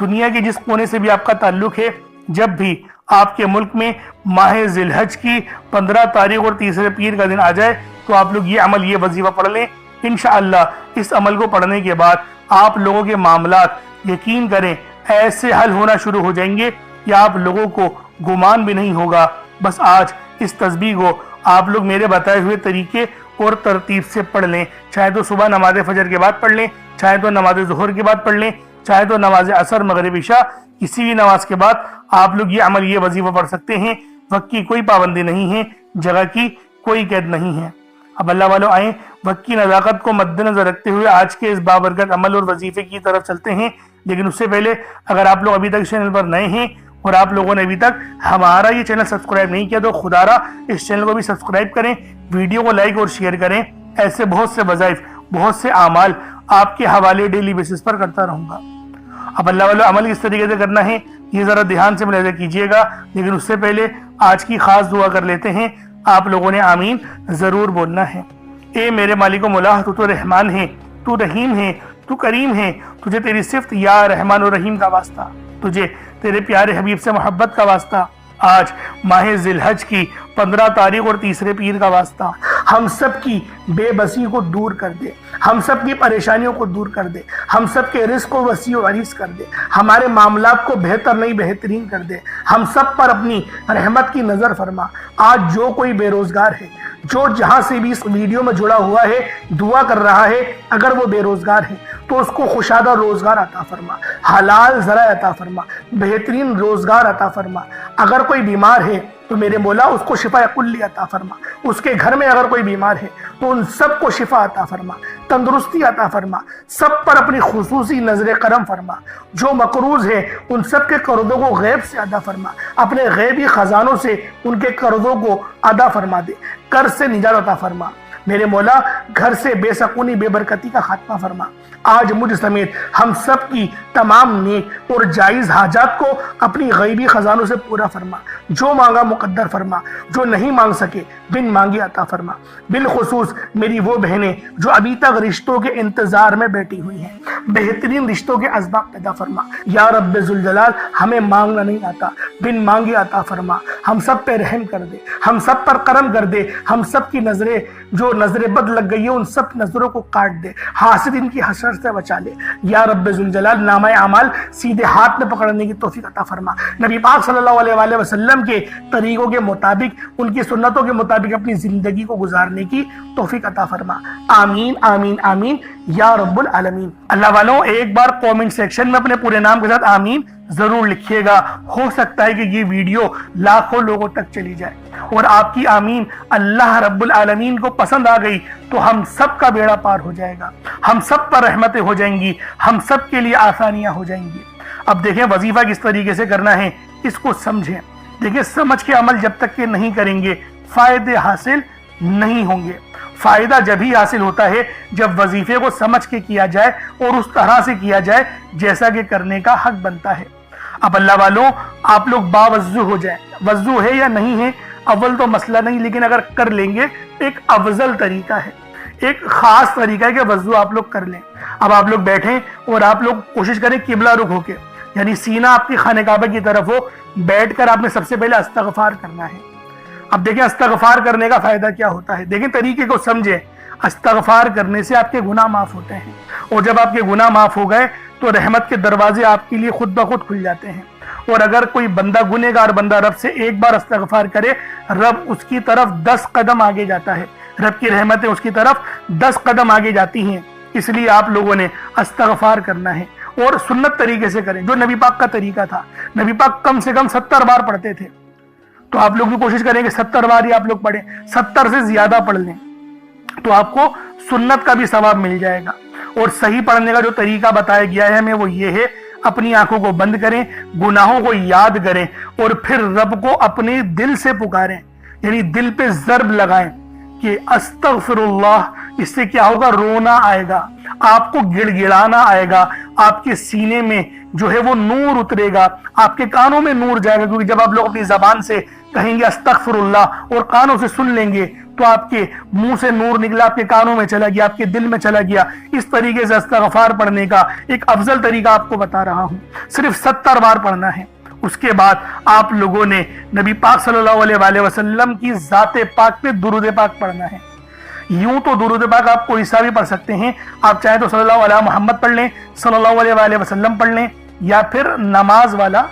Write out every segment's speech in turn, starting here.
دنیا کے جس کونے سے بھی آپ کا تعلق ہے، جب بھی آپ کے ملک میں ماہ ذی الحج کی 15 تاریخ اور تیسرے پیر کا دن آ جائے تو آپ لوگ یہ عمل، یہ وظیفہ پڑھ لیں۔ انشاءاللہ اس عمل کو پڑھنے کے بعد آپ لوگوں کے معاملات یقین کریں ایسے حل ہونا شروع ہو جائیں گے کہ آپ لوگوں کو گمان بھی نہیں ہوگا۔ بس آج اس تسبیح کو آپ لوگ میرے بتائے ہوئے طریقے اور ترتیب سے پڑھ لیں، چاہے تو صبح نماز فجر کے بعد پڑھ لیں، چاہے تو نماز ظہر کے بعد پڑھ لیں، چاہے تو نماز عصر مغرب عشاء، کسی بھی نماز کے بعد آپ لوگ یہ عمل، یہ وظیفہ پڑھ سکتے ہیں۔ وقت کی کوئی پابندی نہیں ہے، جگہ کی کوئی قید نہیں ہے۔ اب اللہ والوں آئیں وقت کی نزاکت کو مد نظر رکھتے ہوئے آج کے اس بابرکت عمل اور وظیفے کی طرف چلتے ہیں۔ لیکن اس سے پہلے اگر آپ لوگ ابھی تک چینل پر نئے ہیں اور آپ لوگوں نے ابھی تک ہمارا یہ چینل سبسکرائب نہیں کیا تو خدا را اس چینل کو بھی سبسکرائب کریں، ویڈیو کو لائک اور شیئر کریں۔ ایسے بہت سے وظائف، بہت سے اعمال آپ کے حوالے ڈیلی بیسس پر کرتا رہوں گا۔ اب اللہ والوں عمل کس طریقے سے کرنا ہے یہ ذرا دھیان سے ملاحظہ کیجیے گا، لیکن اس سے پہلے آج کی خاص دعا کر لیتے ہیں۔ آپ لوگوں نے آمین ضرور بولنا ہے۔ اے میرے مالک و مولا، تو رحمان ہے، تو رحیم ہے، تو کریم ہے، تجھے تیری صفت یا رحمان و رحیم کا واسطہ، تجھے تیرے پیارے حبیب سے محبت کا واسطہ، آج ماہ ذی الحج کی 15 تاریخ اور تیسرے پیر کا واسطہ، ہم سب کی بے بسی کو دور کر دے، ہم سب کی پریشانیوں کو دور کر دے، ہم سب کے رزق کو وسیع و عریض کر دے، ہمارے معاملات کو بہتر نہیں بہترین کر دے، ہم سب پر اپنی رحمت کی نظر فرما۔ آج جو کوئی بے روزگار ہے، جو جہاں سے بھی اس ویڈیو میں جڑا ہوا ہے، دعا کر رہا ہے، اگر وہ بے روزگار ہے تو اس کو خوشادہ روزگار عطا فرما، حلال ذرائع عطا فرما، بہترین روزگار عطا فرما۔ اگر کوئی بیمار ہے تو میرے مولا اس کو شفا کلی عطا فرما، اس کے گھر میں اگر کوئی بیمار ہے تو ان سب کو شفا عطا فرما، تندرستی عطا فرما، سب پر اپنی خصوصی نظر کرم فرما۔ جو مقروض ہے ان سب کے قرضوں کو غیب سے ادا فرما، اپنے غیبی خزانوں سے ان کے قرضوں کو ادا فرما دے، قرض سے نجات عطا فرما۔ میرے مولا گھر سے بے سکونی، بے برکتی کا خاتمہ فرما۔ آج مجھ سمیت ہم سب کی تمام نیک اور جائز حاجات کو اپنی غیبی خزانوں سے پورا فرما۔ جو مانگا مقدر فرما، جو نہیں مانگ سکے بن مانگے عطا فرما۔ بالخصوص میری وہ بہنیں جو ابھی تک رشتوں کے انتظار میں بیٹھی ہوئی ہیں، بہترین رشتوں کے اسباب پیدا فرما۔ یا رب ذوالجلال، ہمیں مانگنا نہیں آتا، بن مانگے عطا فرما۔ ہم سب پہ رحم کر دے، ہم سب پر کرم کر دے، ہم سب کی نظریں جو نظر بد لگ گئی ہے ان سب نظروں کو کاٹ دے، حاسدین کی حسد سے بچا لے۔ یا رب ذوالجلال، نامہ اعمال سیدھے ہاتھ میں پکڑنے کی توفیق عطا فرما۔ نبی پاک صلی اللہ علیہ وآلہ وسلم کے طریقوں کے مطابق، ان کی سنتوں کے مطابق اپنی زندگی کو گزارنے کی توفیق عطا فرما۔ آمین آمین آمین یا رب العالمین۔ اللہ والوں ایک بار کومنٹ سیکشن میں اپنے پورے نام کے ساتھ آمین ضرور لکھیے گا۔ ہو سکتا ہے کہ یہ ویڈیو لاکھوں لوگوں تک چلی جائے اور آپ کی آمین اللہ رب العالمین کو پسند آ گئی تو ہم سب کا بیڑا پار ہو جائے گا، ہم سب پر رحمتیں ہو جائیں گی، ہم سب کے لیے آسانیاں ہو جائیں گی۔ اب دیکھیں وظیفہ کس طریقے سے کرنا ہے، اس کو سمجھیں۔ دیکھیں سمجھ کے عمل جب تک کہ نہیں کریں گے فائدے حاصل نہیں ہوں گے۔ فائدہ جب ہی حاصل ہوتا ہے جب وظیفے کو سمجھ کے کیا جائے اور اس طرح سے کیا جائے جیسا کہ کرنے کا حق بنتا ہے۔ اب اللہ والوں آپ لوگ باوضو ہو جائیں، وضو ہے یا نہیں ہے اول تو مسئلہ نہیں، لیکن اگر کر لیں گے ایک افضل طریقہ ہے، ایک خاص طریقہ ہے کہ وضو آپ لوگ کر لیں۔ اب آپ لوگ بیٹھیں اور آپ لوگ کوشش کریں قبلہ رخ ہو کے، یعنی سینہ آپ کی خانہ کعبہ کی طرف ہو، بیٹھ کر آپ نے سب سے پہلے استغفار کرنا ہے۔ اب دیکھیں استغفار کرنے کا فائدہ کیا ہوتا ہے، دیکھیں طریقے کو سمجھیں۔ استغفار کرنے سے آپ کے گناہ معاف ہوتے ہیں، اور جب آپ کے گناہ معاف ہو گئے تو رحمت کے دروازے آپ کے لیے خود بخود کھل جاتے ہیں۔ اور اگر کوئی بندہ گنہگار بندہ رب سے ایک بار استغفار کرے، رب اس کی طرف 10 قدم آگے جاتا ہے، رب کی رحمتیں اس کی طرف 10 قدم آگے جاتی ہیں۔ اس لیے آپ لوگوں نے استغفار کرنا ہے اور سنت طریقے سے کریں جو نبی پاک کا طریقہ تھا۔ نبی پاک کم سے کم 70 بار پڑھتے تھے، تو آپ لوگ بھی کوشش کریں کہ 70 بار ہی آپ لوگ پڑھیں، 70 سے زیادہ پڑھ لیں تو آپ کو سنت کا بھی ثواب مل جائے گا۔ اور صحیح پڑھنے کا جو طریقہ بتایا گیا ہے ہمیں وہ یہ ہے، اپنی آنکھوں کو بند کریں، گناہوں کو یاد کریں اور پھر رب کو اپنے دل سے پکاریں، یعنی دل پہ ضرب لگائیں کہ استغفر اللہ۔ اس سے کیا ہوگا، رونا آئے گا، آپ کو گڑ گڑانا آئے گا، آپ کے سینے میں جو ہے وہ نور اترے گا، آپ کے کانوں میں نور جائے گا، کیونکہ جب آپ لوگ اپنی زبان سے کہیں گے استغفر اللہ اور کانوں سے سن لیں گے تو آپ کے منہ سے نور نکلا، آپ کے کانوں میں چلا گیا، آپ کے دل میں چلا گیا۔ اس طریقے سے استغفار پڑھنے کا ایک افضل طریقہ آپ کو بتا رہا ہوں، صرف 70 بار پڑھنا ہے۔ اس کے بعد آپ لوگوں نے نبی پاک صلی اللہ علیہ وآلہ وسلم کی ذات پاک پہ درود پاک پڑھنا ہے۔ یوں تو درود پاک آپ کوئی سا بھی پڑھ سکتے ہیں، آپ چاہیں تو صلی اللہ علیہ محمد پڑھ لیں، صلی اللہ علیہ وآلہ وسلم پڑھ لیں، یا پھر نماز والا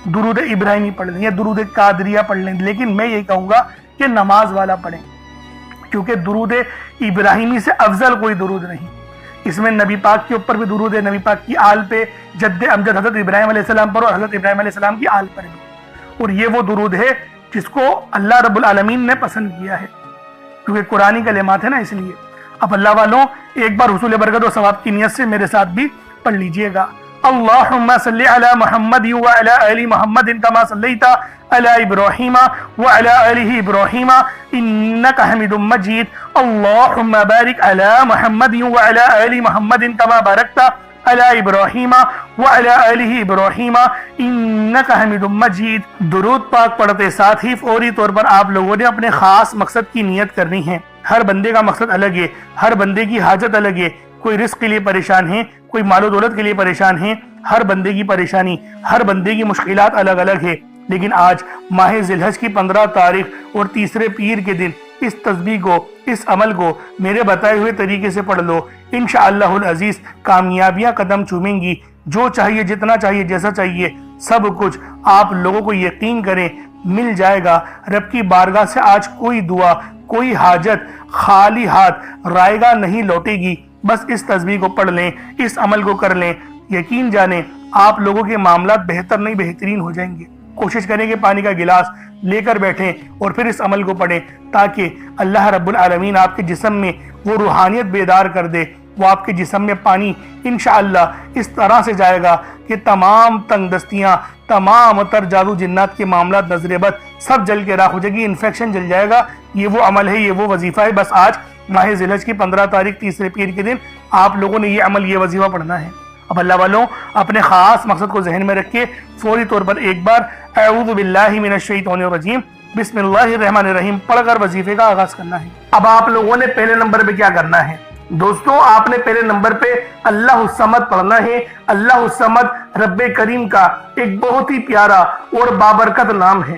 درود ابراہیمی پڑھ لیں یا درود قادریہ پڑھ لیں، لیکن میں یہ کہوں گا کہ نماز والا پڑھیں، کیونکہ درود ابراہیمی سے افضل کوئی درود نہیں۔ اس میں نبی پاک کے اوپر بھی درود ہے، نبی پاک کی آل پہ، جد امجد حضرت ابراہیم علیہ السلام پر اور حضرت ابراہیم علیہ السلام کی آل پر بھی، اور یہ وہ درود ہے جس کو اللہ رب العالمین نے پسند کیا ہے، کیونکہ قرآنی کلمات ہے نا، اس لیے۔ اب اللہ والوں ایک بار حصول برکت و ثواب کی نیت سے میرے ساتھ بھی پڑھ لیجئے گا۔ اللہم صلی علی محمد وعلی آل محمد کما صلیت علی ابراہیم وعلی آل ابراہیم انک حمید مجید۔ اللہم بارک علی محمد وعلی آل محمد کما بارکت علی ابراہیم وعلی آل ابراہیم انک حمید مجید۔ درود پاک پڑھتے ساتھ ہی فوری طور پر آپ لوگوں نے اپنے خاص مقصد کی نیت کرنی ہے۔ ہر بندے کا مقصد الگ ہے، ہر بندے کی حاجت الگ ہے، کوئی رزق کے لیے پریشان ہے، کوئی مال و دولت کے لیے پریشان ہے، ہر بندے کی پریشانی، ہر بندے کی مشکلات الگ الگ ہے۔ لیکن آج ماہ ذی الحج کی 15 تاریخ اور تیسرے پیر کے دن اس تسبیح کو، اس عمل کو میرے بتائے ہوئے طریقے سے پڑھ لو، انشاءاللہ العزیز کامیابیاں قدم چومیں گی۔ جو چاہیے، جتنا چاہیے، جیسا چاہیے، سب کچھ آپ لوگوں کو یقین کریں مل جائے گا۔ رب کی بارگاہ سے آج کوئی دعا، کوئی حاجت خالی ہاتھ رائے گا نہیں لوٹے گی۔ بس اس تسبیح کو پڑھ لیں، اس عمل کو کر لیں، یقین جانیں آپ لوگوں کے معاملات بہتر نہیں بہترین ہو جائیں گے۔ کوشش کریں کہ پانی کا گلاس لے کر بیٹھیں اور پھر اس عمل کو پڑھیں، تاکہ اللہ رب العالمین آپ کے جسم میں وہ روحانیت بیدار کر دے، وہ آپ کے جسم میں پانی انشاءاللہ اس طرح سے جائے گا کہ تمام تنگ دستیاں، تمام تر جادو جنات کے معاملات، نظر بد سب جل کے راکھ ہو جائے گی، انفیکشن جل جائے گا۔ یہ وہ عمل ہے، یہ وہ وظیفہ ہے۔ بس آج ماہ ذی الحج کی 15 تاریخ تیسرے پیر کے دن آپ لوگوں نے یہ عمل، یہ وظیفہ پڑھنا ہے۔ اب اللہ والوں اپنے خاص مقصد کو ذہن میں رکھ کے فوری طور پر ایک بار اعوذ باللہ من الشیطان الرجیم بسم اللہ الرحمن الرحیم پڑھ کر وظیفے کا آغاز کرنا ہے۔ اب آپ لوگوں نے پہلے نمبر پہ کیا کرنا ہے دوستوں؟ آپ نے پہلے نمبر پہ اللہ الصمد پڑھنا ہے۔ اللہ الصمد رب کریم کا ایک بہت ہی پیارا اور بابرکت نام ہے۔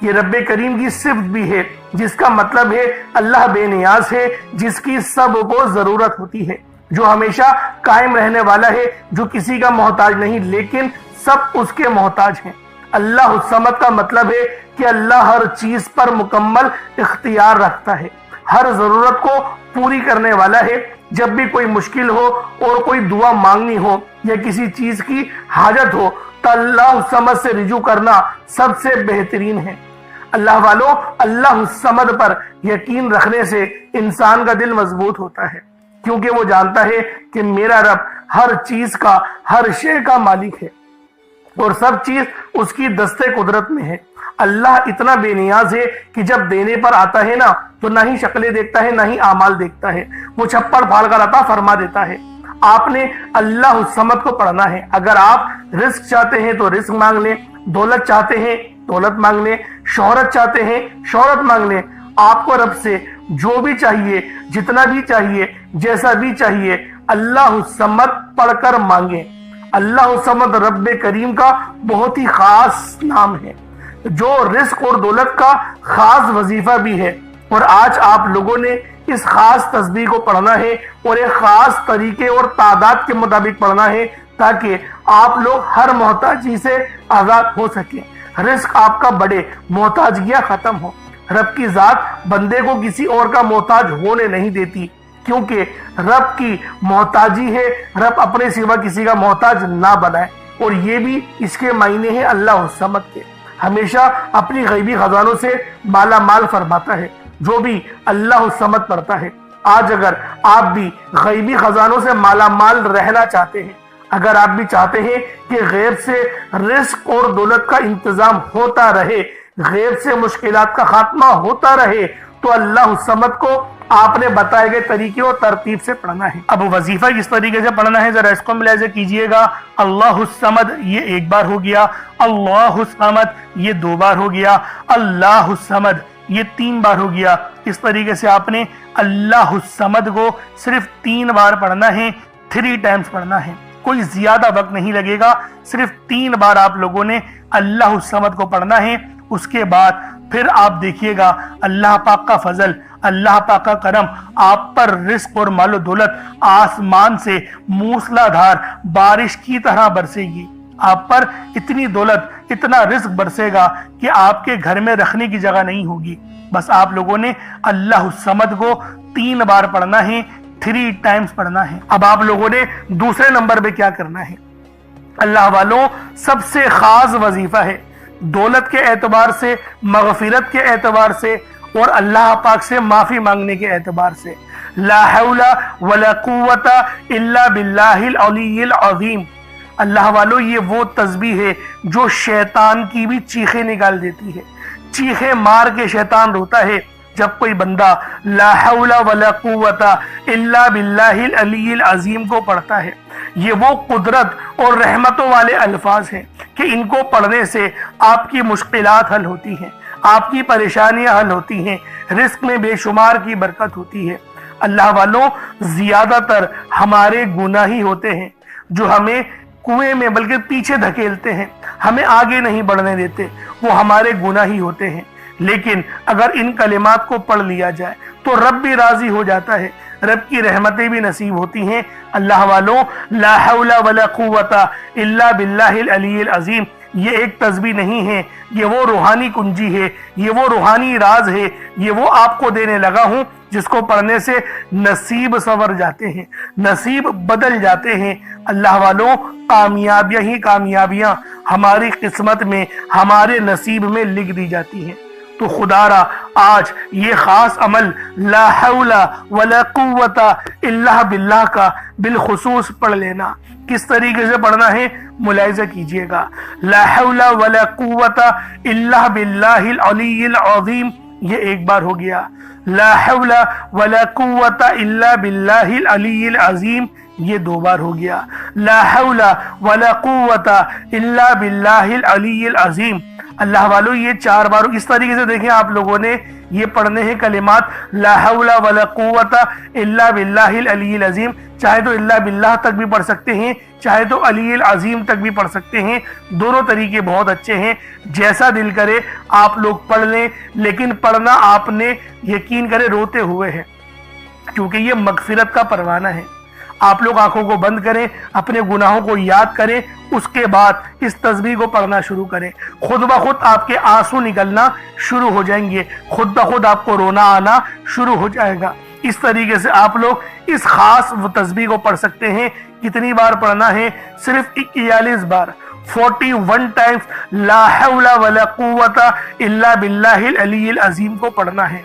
یہ رب کریم کی صفت بھی ہے، جس کا مطلب ہے اللہ بے نیاز ہے، جس کی سب کو ضرورت ہوتی ہے، جو ہمیشہ قائم رہنے والا ہے، جو کسی کا محتاج نہیں لیکن سب اس کے محتاج ہیں۔ اللہ الصمد کا مطلب ہے کہ اللہ ہر چیز پر مکمل اختیار رکھتا ہے، ہر ضرورت کو پوری کرنے والا ہے۔ جب بھی کوئی مشکل ہو اور کوئی دعا مانگنی ہو یا کسی چیز کی حاجت ہو تو اللہ الصمد سے رجوع کرنا سب سے بہترین ہے۔ اللہ والوں اللہ الصمد پر یقین رکھنے سے انسان کا دل مضبوط ہوتا ہے، کیونکہ وہ جانتا ہے کہ میرا رب ہر چیز کا، ہر شے کا مالک ہے اور سب چیز اس کی دستے قدرت میں ہے۔ اللہ اتنا بے نیاز ہے کہ جب دینے پر آتا ہے نا تو نہ ہی شکلیں دیکھتا ہے، نہ ہی اعمال دیکھتا ہے، وہ چھپڑ پھاڑ کر عطا فرما دیتا ہے۔ آپ نے اللہ الصمد کو پڑھنا ہے۔ اگر آپ رزق چاہتے ہیں تو رزق مانگ لیں، دولت چاہتے ہیں دولت مانگ لیں، شہرت چاہتے ہیں شہرت مانگ لیں۔ آپ کو رب سے جو بھی چاہیے، جتنا بھی چاہیے، جیسا بھی چاہیے، اللہ الصمد پڑھ کر مانگیں۔ اللہ الصمد رب کریم کا بہت ہی خاص نام ہے، جو رزق اور دولت کا خاص وظیفہ بھی ہے۔ اور آج آپ لوگوں نے اس خاص تسبیح کو پڑھنا ہے اور ایک خاص طریقے اور تعداد کے مطابق پڑھنا ہے، تاکہ آپ لوگ ہر محتاجی سے آزاد ہو سکیں، رزق آپ کا بڑھے، محتاجیاں ختم ہو۔ رب کی ذات بندے کو کسی اور کا محتاج ہونے نہیں دیتی، کیونکہ رب کی محتاجی ہے، رب اپنے سوا کسی کا محتاج نہ بنائے۔ اور یہ بھی اس کے معنی ہیں اللہ الصمد کے، ہمیشہ اپنی غیبی خزانوں سے مالا مال فرماتا ہے۔ جو بھی اللہ الصمد پڑھتا ہے، آج اگر آپ بھی غیبی خزانوں سے مالا مال رہنا چاہتے ہیں، اگر آپ بھی چاہتے ہیں کہ غیب سے رزق اور دولت کا انتظام ہوتا رہے، غیب سے مشکلات کا خاتمہ ہوتا رہے، تو اللہ الصمد کو آپ نے بتائے گئے طریقے اور ترتیب سے پڑھنا ہے۔ اب وظیفہ کس طریقے سے پڑھنا ہے ذرا اس کو ملاحظہ کیجئے گا۔ اللہ الصمد یہ ایک بار ہو گیا، اللہ الصمد یہ 2 بار ہو گیا، اللہ الصمد یہ 3 بار ہو گیا۔ اس طریقے سے آپ نے اللہ الصمد کو صرف 3 بار پڑھنا ہے، 3 ٹائمز پڑھنا ہے، کوئی زیادہ وقت نہیں لگے گا، صرف 3 بار آپ لوگوں نے اللہ الصمد کو پڑھنا ہے۔ اس کے بعد پھر آپ دیکھیے گا اللہ پاک کا فضل، اللہ پاک کا کرم، آپ پر رزق اور مال و دولت آسمان سے موسلا دھار بارش کی طرح برسے گی۔ آپ پر اتنی دولت، اتنا رزق برسے گا کہ آپ کے گھر میں رکھنے کی جگہ نہیں ہوگی۔ بس آپ لوگوں نے اللہ الصمد کو 3 بار پڑھنا ہے، 3 ٹائمز پڑھنا ہے۔ اب آپ لوگوں نے دوسرے نمبر پہ کیا کرنا ہے؟ اللہ والوں، سب سے خاص وظیفہ ہے، دولت کے اعتبار سے، مغفرت کے اعتبار سے اور اللہ پاک سے معافی مانگنے کے اعتبار سے، لا حول ولا قوت الا باللہ العلی العظیم۔ اللہ والوں، یہ وہ تسبیح ہے جو شیطان کی بھی چیخیں نکال دیتی ہے۔ چیخیں مار کے شیطان روتا ہے جب کوئی بندہ لا حول ولا قوت الا باللہ العلی العظیم کو پڑھتا ہے۔ یہ وہ قدرت اور رحمتوں والے الفاظ ہیں کہ ان کو پڑھنے سے آپ کی مشکلات حل ہوتی ہیں، آپ کی پریشانیاں حل ہوتی ہیں، رزق میں بے شمار کی برکت ہوتی ہے۔ اللہ والوں، زیادہ تر ہمارے گناہ ہی ہوتے ہیں جو ہمیں کنویں میں بلکہ پیچھے دھکیلتے ہیں، ہمیں آگے نہیں بڑھنے دیتے، وہ ہمارے گناہ ہی ہوتے ہیں۔ لیکن اگر ان کلمات کو پڑھ لیا جائے تو رب بھی راضی ہو جاتا ہے، رب کی رحمتیں بھی نصیب ہوتی ہیں۔ اللہ والوں، لا حول ولا قوت الا باللہ العلی العظیم یہ ایک تسبیح نہیں ہے، یہ وہ روحانی کنجی ہے، یہ وہ روحانی راز ہے، یہ وہ آپ کو دینے لگا ہوں جس کو پڑھنے سے نصیب سنور جاتے ہیں، نصیب بدل جاتے ہیں۔ اللہ والوں، کامیابیاں ہی کامیابیاں ہماری قسمت میں، ہمارے نصیب میں لکھ دی جاتی ہیں۔ تو خدا را آج یہ خاص عمل لا حول ولا قوت الا باللہ کا بالخصوص پڑھ لینا۔ کس طریقے سے پڑھنا ہے ملاحظہ کیجئے گا۔ لا حول ولا قوت الا باللہ العلی العظیم یہ 1 بار ہو گیا۔ لا حول ولا قوت الا باللہ العلی العظیم یہ 2 بار ہو گیا۔ لا حول ولا قوت الا باللہ العلی العظیم اللہ والو یہ 4 بار۔ اس طریقے سے دیکھیں آپ لوگوں نے یہ پڑھنے ہیں کلمات لا حول ولا قوت الا باللہ العلی العظیم، چاہے تو الا باللہ تک بھی پڑھ سکتے ہیں، چاہے تو علی العظیم تک بھی پڑھ سکتے ہیں، دونوں طریقے بہت اچھے ہیں، جیسا دل کرے آپ لوگ پڑھ لیں، لیکن پڑھنا آپ نے یقین کرے روتے ہوئے ہے، کیونکہ یہ مغفرت کا پروانہ ہے۔ آپ لوگ آنکھوں کو بند کریں، اپنے گناہوں کو یاد کریں، اس کے بعد اس تسبیح کو پڑھنا شروع کریں، خود بخود آپ کے آنسو نکلنا شروع ہو جائیں گے، خود بخود آپ کو رونا آنا شروع ہو جائے گا۔ اس طریقے سے آپ لوگ اس خاص تسبیح کو پڑھ سکتے ہیں۔ کتنی بار پڑھنا ہے؟ صرف 41 بار، 41 ٹائمز لا حول ولا قوت الا باللہ العلی العظیم کو پڑھنا ہے۔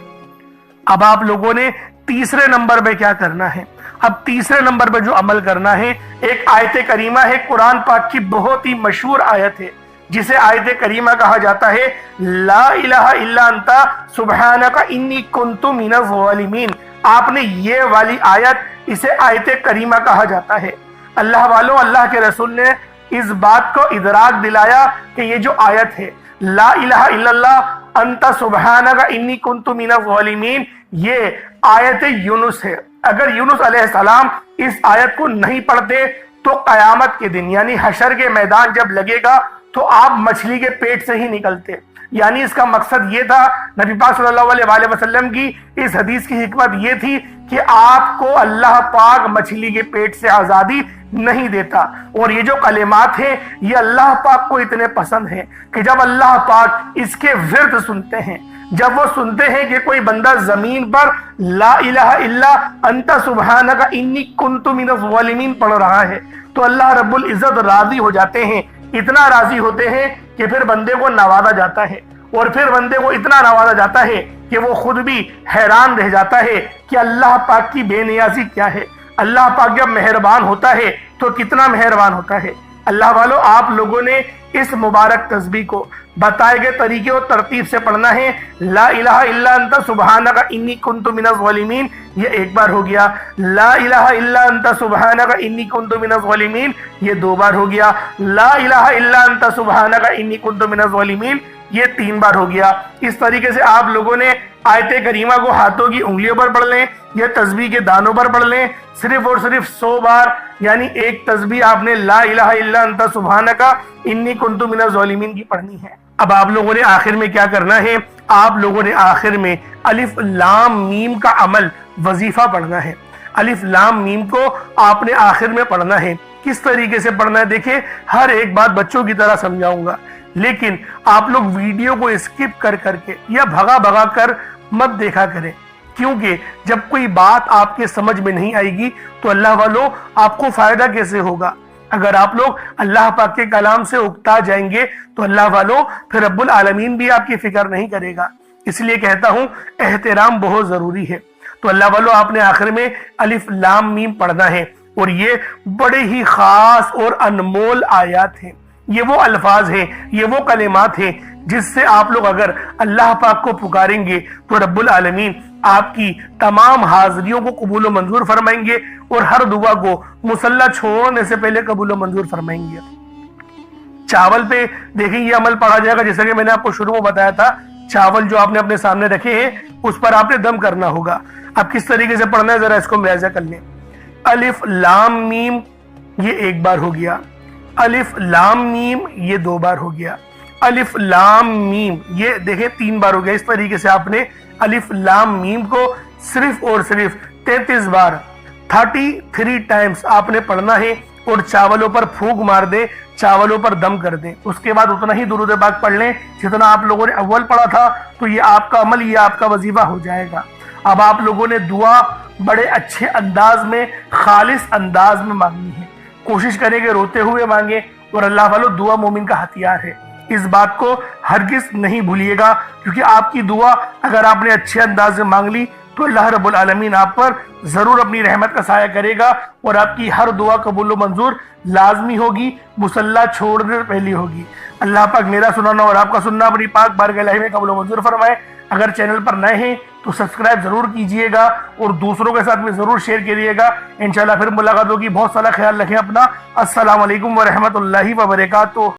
اب آپ لوگوں نے تیسرے نمبر پہ کیا کرنا ہے؟ اب تیسرے نمبر پہ جو عمل کرنا ہے، ایک آیت کریمہ ہے، قرآن پاک کی بہت ہی مشہور آیت ہے جسے آیت کریمہ کہا جاتا ہے، لا الہ الا انت سبحانک انی کنت من الظالمین۔ آپ نے یہ والی آیت، اسے آیت کریمہ کہا جاتا ہے۔ اللہ والوں، اللہ کے رسول نے اس بات کو ادراک دلایا کہ یہ جو آیت ہے لا الہ الا اللہ انت سبحانک انی کنت من الظالمین، یہ آیت یونس ہے۔ اگر یونس علیہ السلام اس آیت کو نہیں پڑھتے تو قیامت کے دن یعنی حشر کے میدان جب لگے گا تو آپ مچھلی کے پیٹ سے ہی نکلتے۔ یعنی اس کا مقصد یہ تھا، نبی پاک صلی اللہ علیہ وآلہ وسلم کی اس حدیث کی حکمت یہ تھی کہ آپ کو اللہ پاک مچھلی کے پیٹ سے آزادی نہیں دیتا۔ اور یہ جو کلمات ہیں یہ اللہ پاک کو اتنے پسند ہیں کہ جب اللہ پاک اس کے ورد سنتے ہیں، جب وہ سنتے ہیں کہ کوئی بندہ زمین پر لا الہ الا انت سبحانک انی کنت من الظالمین پڑھ رہا ہے تو اللہ رب العزت راضی ہو جاتے ہیں، اتنا راضی ہوتے ہیں کہ پھر بندے کو نوازا جاتا ہے، اور پھر بندے کو اتنا نوازا جاتا ہے کہ وہ خود بھی حیران رہ جاتا ہے کہ اللہ پاک کی بے نیازی کیا ہے۔ اللہ پاک جب مہربان ہوتا ہے تو کتنا مہربان ہوتا ہے۔ اللہ والو، آپ لوگوں نے اس مبارک تسبیح کو بتائے گئے طریقے اور ترتیب سے پڑھنا ہے۔ لا الہ الا انت سبحانک انی کنت من الظالمین یہ 1 بار ہو گیا۔ لا الہ الا انت سبحانک انی کنت من الظالمین یہ 2 بار ہو گیا۔ لا الہ الا انت سبحانک انی کنت من الظالمین یہ 3 بار ہو گیا۔ اس طریقے سے آپ لوگوں نے آیت کریمہ کو ہاتھوں کی انگلیوں پر پڑھ لیں یا تسبیح کے دانوں پر پڑھ لیں، صرف اور صرف 100 بار، یعنی ایک تسبیح آپ نے لا الہ الا انت سبحانک انی کنت من الظالمین کی پڑھنی ہے۔ اب آپ لوگوں نے آخر میں کیا کرنا ہے؟ آپ لوگوں نے آخر میں الف لام میم کا عمل وظیفہ پڑھنا ہے۔ الف لام میم کو آپ نے آخر میں پڑھنا ہے۔ کس طریقے سے پڑھنا ہے دیکھیں، ہر ایک بات بچوں کی طرح سمجھاؤں گا، لیکن آپ لوگ ویڈیو کو اسکپ کر کے یا بھگا کر مت دیکھا کریں، کیونکہ جب کوئی بات آپ کے سمجھ میں نہیں آئے گی تو اللہ والوں آپ کو فائدہ کیسے ہوگا؟ اگر آپ لوگ اللہ پاک کے کلام سے اکتا جائیں گے تو اللہ والوں پھر رب العالمین بھی آپ کی فکر نہیں کرے گا۔ اس لیے کہتا ہوں احترام بہت ضروری ہے۔ تو اللہ والوں آپ نے آخر میں الف لام میم پڑھنا ہے، اور یہ بڑے ہی خاص اور انمول آیات ہیں۔ یہ وہ الفاظ ہیں، یہ وہ کلمات ہیں جس سے آپ لوگ اگر اللہ پاک کو پکاریں گے تو رب العالمین آپ کی تمام حاضریوں کو قبول و منظور فرمائیں گے، اور ہر دعا کو مصلی چھوڑنے سے پہلے قبول و منظور فرمائیں گے۔ چاول پہ دیکھیں یہ عمل پڑھا جائے گا، جیسا کہ میں نے آپ کو شروع میں بتایا تھا، چاول جو آپ نے اپنے سامنے رکھے ہیں اس پر آپ نے دم کرنا ہوگا۔ اب کس طریقے سے پڑھنا ہے ذرا اس کو ملاحظہ کر لیں۔ الف لام میم یہ 1 بار ہو گیا، الف لام میم یہ 2 بار ہو گیا، الف لام میم یہ دیکھیں 3 بار ہو گیا۔ اس طریقے سے آپ نے الف لام میم کو صرف اور صرف 33 بار 33 ٹائمز آپ نے پڑھنا ہے، اور چاولوں پر پھونک مار دیں، چاولوں پر دم کر دیں۔ اس کے بعد اتنا ہی درود پاک پڑھ لیں جتنا آپ لوگوں نے اول پڑھا تھا، تو یہ آپ کا عمل، یہ آپ کا وظیفہ ہو جائے گا۔ اب آپ لوگوں نے دعا بڑے اچھے انداز میں، خالص انداز میں مانگنی ہے۔ کوشش کریں کہ روتے ہوئے مانگیں، اور اللہ والو دعا مومن کا ہتھیار ہے، اس بات کو ہرگز نہیں بھولیے گا، کیونکہ آپ کی دعا اگر آپ نے اچھے انداز میں مانگ لی تو اللہ رب العالمین آپ پر ضرور اپنی رحمت کا سایہ کرے گا، اور آپ کی ہر دعا قبول و منظور لازمی ہوگی، مصلی چھوڑنے سے پہلی ہوگی۔ اللہ پاک میرا سنانا اور آپ کا سننا اپنی پاک بارگاہ الہی میں قبول و منظور فرمائے۔ اگر چینل پر نئے ہیں تو سبسکرائب ضرور کیجئے گا، اور دوسروں کے ساتھ بھی ضرور شیئر کیجئے گا۔ انشاءاللہ پھر ملاقات ہوگی۔ بہت سارا خیال رکھیں اپنا۔ السلام علیکم ورحمۃ اللہ وبرکاتہ۔